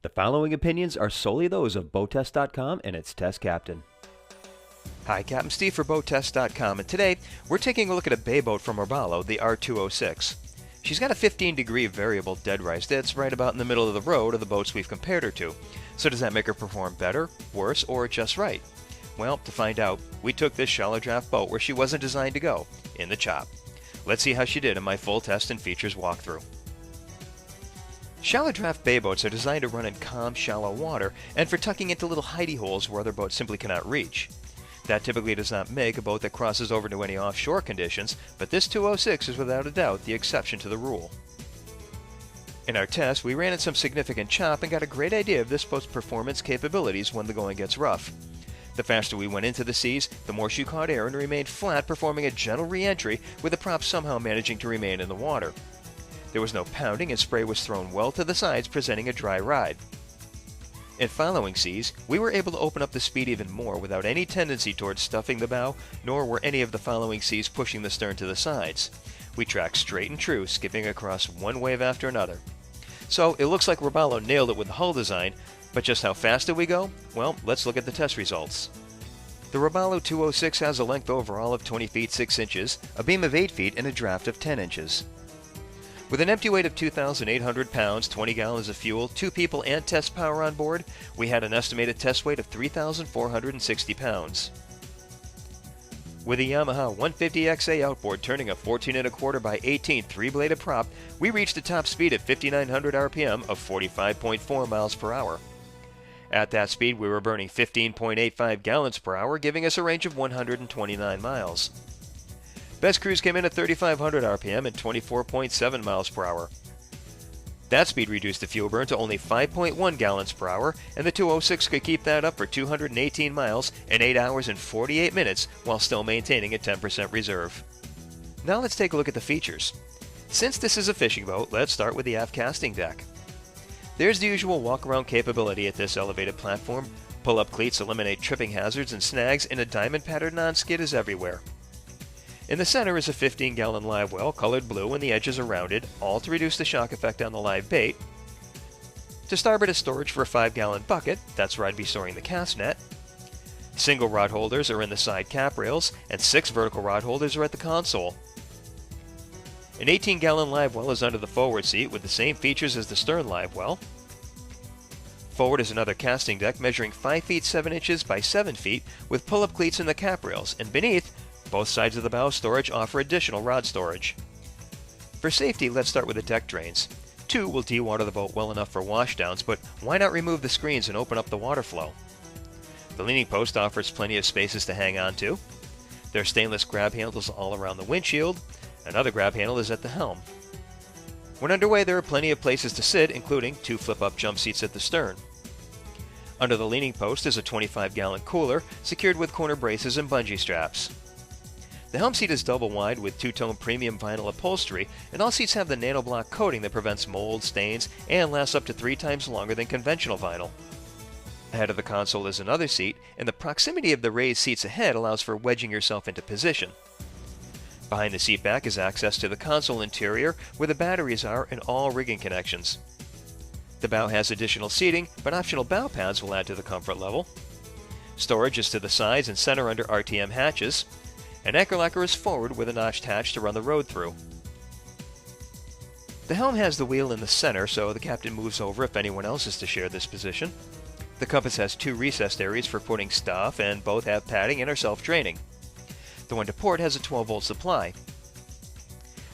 The following opinions are solely those of BoatTest.com and its test captain. Hi, Captain Steve for BoatTest.com, and today we're taking a look at a bay boat from Robalo, the R206. She's got a 15-degree variable dead rise that's right about in the middle of the road of the boats we've compared her to. So does that make her perform better, worse, or just right? Well, to find out, we took this shallow draft boat where she wasn't designed to go, in the chop. Let's see how she did in my full test and features walkthrough. Shallow draft bay boats are designed to run in calm, shallow water and for tucking into little hidey holes where other boats simply cannot reach. That typically does not make a boat that crosses over to any offshore conditions, but this 206 is without a doubt the exception to the rule. In our test, we ran in some significant chop and got a great idea of this boat's performance capabilities when the going gets rough. The faster we went into the seas, the more she caught air and remained flat, performing a gentle re-entry with the prop somehow managing to remain in the water. There was no pounding and spray was thrown well to the sides, presenting a dry ride. In following seas, we were able to open up the speed even more without any tendency towards stuffing the bow, nor were any of the following seas pushing the stern to the sides. We tracked straight and true, skipping across one wave after another. So it looks like Robalo nailed it with the hull design, but just how fast did we go? Well, let's look at the test results. The Robalo 206 has a length overall of 20 feet 6 inches, a beam of 8 feet, and a draft of 10 inches. With an empty weight of 2,800 pounds, 20 gallons of fuel, 2 people, and test power on board, we had an estimated test weight of 3,460 pounds. With a Yamaha 150XA outboard turning a 14 1/4 by 18 3-bladed prop, we reached a top speed at 5,900 RPM of 45.4 miles per hour. At that speed, we were burning 15.85 gallons per hour, giving us a range of 129 miles. Best cruise came in at 3,500 RPM and 24.7 miles per hour. That speed reduced the fuel burn to only 5.1 gallons per hour, and the 206 could keep that up for 218 miles in 8 hours and 48 minutes while still maintaining a 10% reserve. Now let's take a look at the features. Since this is a fishing boat, let's start with the aft casting deck. There's the usual walk-around capability at this elevated platform. Pull-up cleats eliminate tripping hazards, and snags in a diamond-patterned non-skid is everywhere. In the center is a 15-gallon live well, colored blue, and the edges are rounded, all to reduce the shock effect on the live bait. To starboard is storage for a 5-gallon bucket, that's where I'd be storing the cast net. Single rod holders are in the side cap rails, and 6 vertical rod holders are at the console. An 18-gallon live well is under the forward seat with the same features as the stern live well. Forward is another casting deck measuring 5 feet 7 inches by 7 feet with pull-up cleats in the cap rails, and beneath, both sides of the bow storage offer additional rod storage. For safety, let's start with the deck drains. 2 will dewater the boat well enough for washdowns, but why not remove the screens and open up the water flow? The leaning post offers plenty of spaces to hang on to. There are stainless grab handles all around the windshield. Another grab handle is at the helm. When underway, there are plenty of places to sit, including 2 flip-up jump seats at the stern. Under the leaning post is a 25-gallon cooler secured with corner braces and bungee straps. The helm seat is double wide with 2-tone premium vinyl upholstery, and all seats have the nanoblock coating that prevents mold, stains, and lasts up to 3 times longer than conventional vinyl. Ahead of the console is another seat, and the proximity of the raised seats ahead allows for wedging yourself into position. Behind the seat back is access to the console interior, where the batteries are and all rigging connections. The bow has additional seating, but optional bow pads will add to the comfort level. Storage is to the sides and center under RTM hatches. An anchor locker is forward with a notched hatch to run the rode through. The helm has the wheel in the center, so the captain moves over if anyone else is to share this position. The compass has 2 recessed areas for putting stuff, and both have padding and are self-draining. The one to port has a 12-volt supply.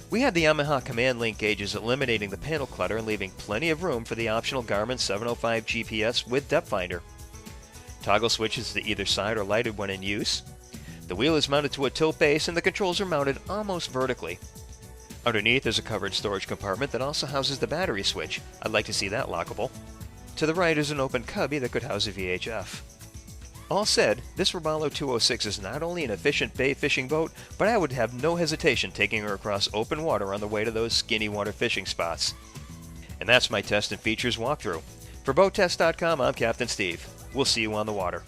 We had the Yamaha command link gauges eliminating the panel clutter and leaving plenty of room for the optional Garmin 705 GPS with depth finder. Toggle switches to either side are lighted when in use. The wheel is mounted to a tilt base and the controls are mounted almost vertically. Underneath is a covered storage compartment that also houses the battery switch. I'd like to see that lockable. To the right is an open cubby that could house a VHF. All said, this Robalo 206 is not only an efficient bay fishing boat, but I would have no hesitation taking her across open water on the way to those skinny water fishing spots. And that's my test and features walkthrough. For BoatTest.com, I'm Captain Steve. We'll see you on the water.